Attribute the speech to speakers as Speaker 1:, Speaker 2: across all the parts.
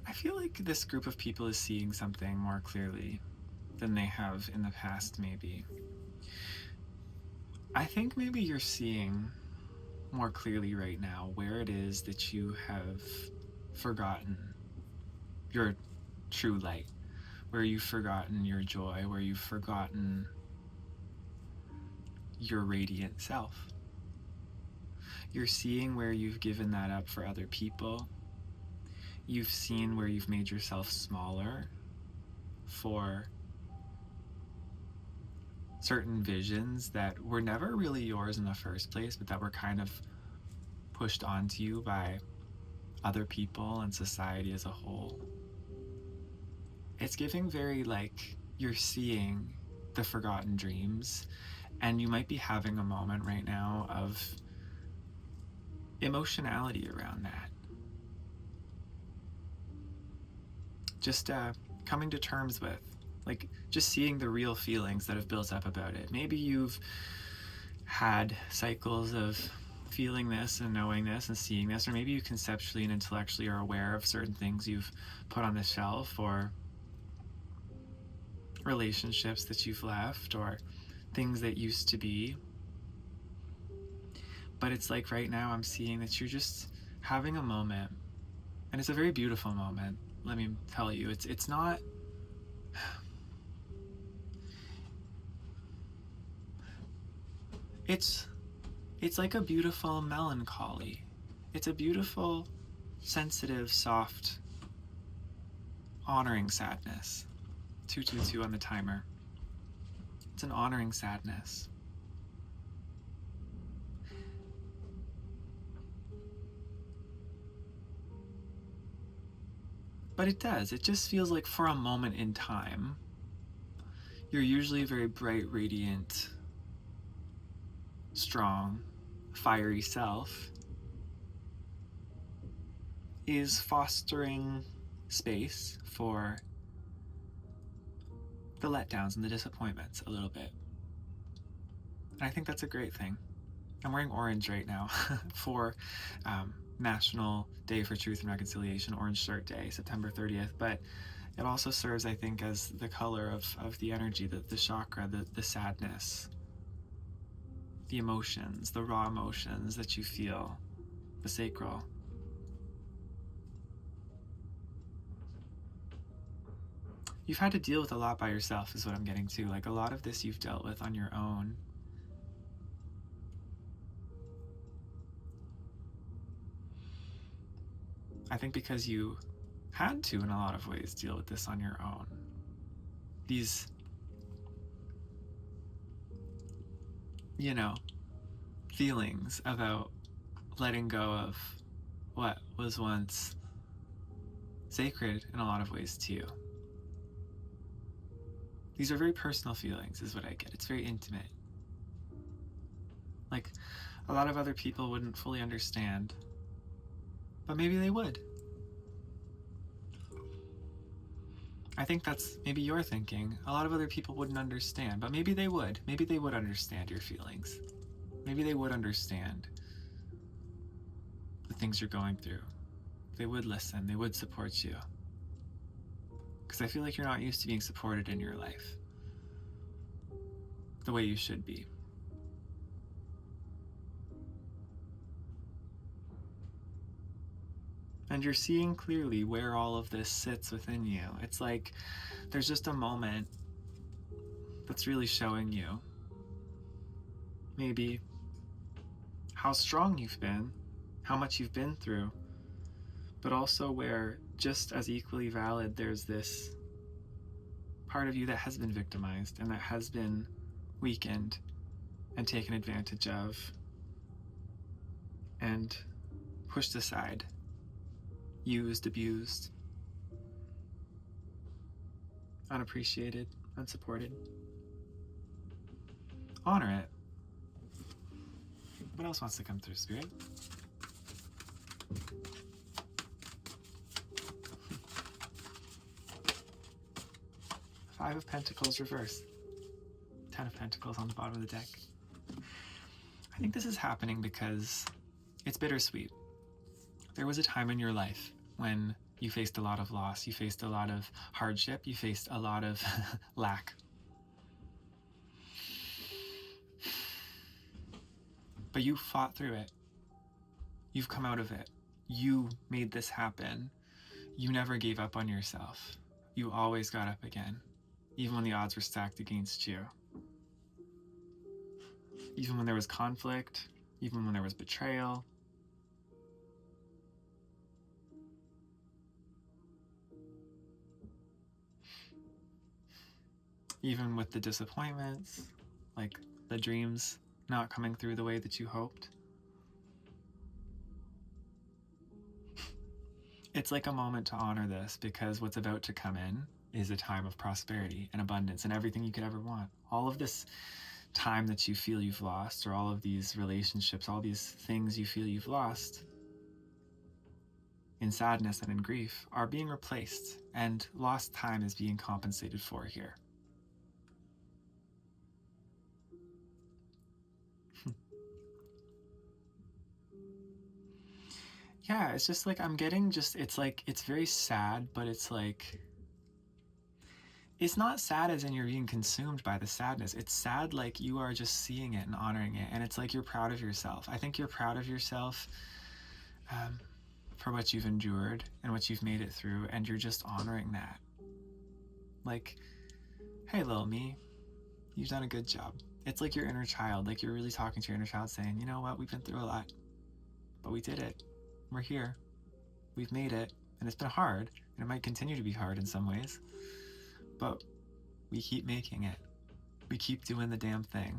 Speaker 1: I feel like this group of people is seeing something more clearly than they have in the past, maybe. I think maybe you're seeing more clearly right now where it is that you have forgotten your true light, where you've forgotten your joy, where you've forgotten your radiant self. You're seeing where you've given that up for other people. You've seen where you've made yourself smaller for certain visions that were never really yours in the first place, but that were kind of pushed onto you by other people and society as a whole. It's giving very like you're seeing the forgotten dreams, and you might be having a moment right now of emotionality around that. Just coming to terms with, like, just seeing the real feelings that have built up about it. Maybe you've had cycles of feeling this and knowing this and seeing this, or maybe you conceptually and intellectually are aware of certain things you've put on the shelf, or relationships that you've left, or things that used to be. But it's like right now I'm seeing that you're just having a moment, and it's a very beautiful moment. Let me tell you, it's not it's like a beautiful melancholy. It's a beautiful, sensitive, soft, honoring sadness. 222 on the timer. It's an honoring sadness. But it does. It just feels like for a moment in time, you're usually a very bright, radiant, strong, fiery self is fostering space for the letdowns and the disappointments a little bit. And I think that's a great thing. I'm wearing orange right now for National Day for Truth and Reconciliation, Orange Shirt Day, September 30th, but it also serves, I think, as the color of the energy, the chakra, the sadness, the emotions, the raw emotions that you feel, the sacral. You've had to deal with a lot by yourself is what I'm getting to. Like, a lot of this you've dealt with on your own. I think because you had to, in a lot of ways, deal with this on your own. These, feelings about letting go of what was once sacred in a lot of ways to you. These are very personal feelings, is what I get. It's very intimate. Like, a lot of other people wouldn't fully understand, but maybe they would. I think that's maybe you're thinking. A lot of other people wouldn't understand, but maybe they would. Maybe they would understand your feelings. Maybe they would understand the things you're going through. They would listen. They would support you. Because I feel like you're not used to being supported in your life the way you should be. And you're seeing clearly where all of this sits within you. It's like there's just a moment that's really showing you maybe how strong you've been, how much you've been through, but also where, just as equally valid, there's this part of you that has been victimized and that has been weakened and taken advantage of and pushed aside, used, abused, unappreciated, unsupported. Honor it. What else wants to come through, Spirit? Five of Pentacles reverse. 10 of Pentacles on the bottom of the deck. I think this is happening because it's bittersweet. There was a time in your life when You faced a lot of loss. You faced a lot of hardship. You faced a lot of lack. But you fought through it. You've come out of it. You made this happen. You never gave up on yourself. You always got up again, even when the odds were stacked against you. Even when there was conflict, even when there was betrayal. Even with the disappointments, like the dreams not coming through the way that you hoped. It's like a moment to honor this, because what's about to come in is a time of prosperity and abundance and everything you could ever want. All of this time that you feel you've lost, or all of these relationships, all these things you feel you've lost in sadness and in grief, are being replaced, and lost time is being compensated for here. Yeah, it's just like I'm getting just, it's like, it's very sad, but it's like, it's not sad as in you're being consumed by the sadness. It's sad like you are just seeing it and honoring it, and it's like you're proud of yourself. I think you're proud of yourself for what you've endured and what you've made it through, and you're just honoring that. Like, hey, little me, you've done a good job. It's like your inner child, like you're really talking to your inner child saying, you know what, we've been through a lot, but we did it. We're here. We've made it, and it's been hard, and it might continue to be hard in some ways, but we keep making it. We keep doing the damn thing.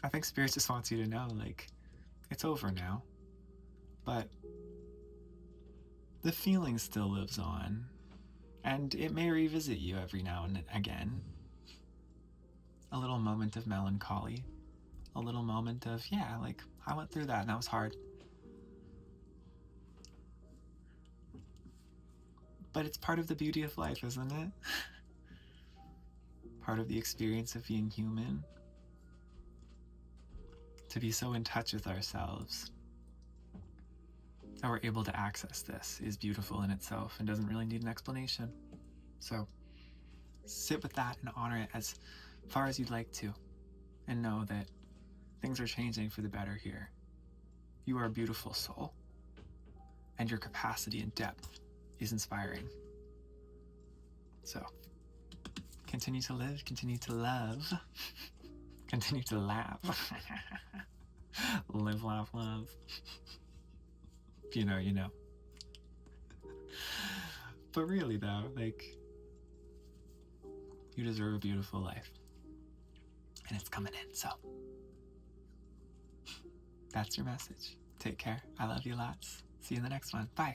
Speaker 1: I think Spirit just wants you to know, like, it's over now, but the feeling still lives on, and it may revisit you every now and again. A little moment of melancholy, a little moment of, yeah, like, I went through that and that was hard. But it's part of the beauty of life, isn't it? Part of the experience of being human. To be so in touch with ourselves that we're able to access this is beautiful in itself and doesn't really need an explanation. So sit with that and honor it as far as you'd like to, and know that things are changing for the better here. You are a beautiful soul, and your capacity and depth is inspiring. So continue to live, continue to love, continue to laugh. Live, laugh, love. If you know, you know. But really though, like, you deserve a beautiful life. And it's coming in, so that's your message. Take care. I love you lots. See you in the next one. Bye.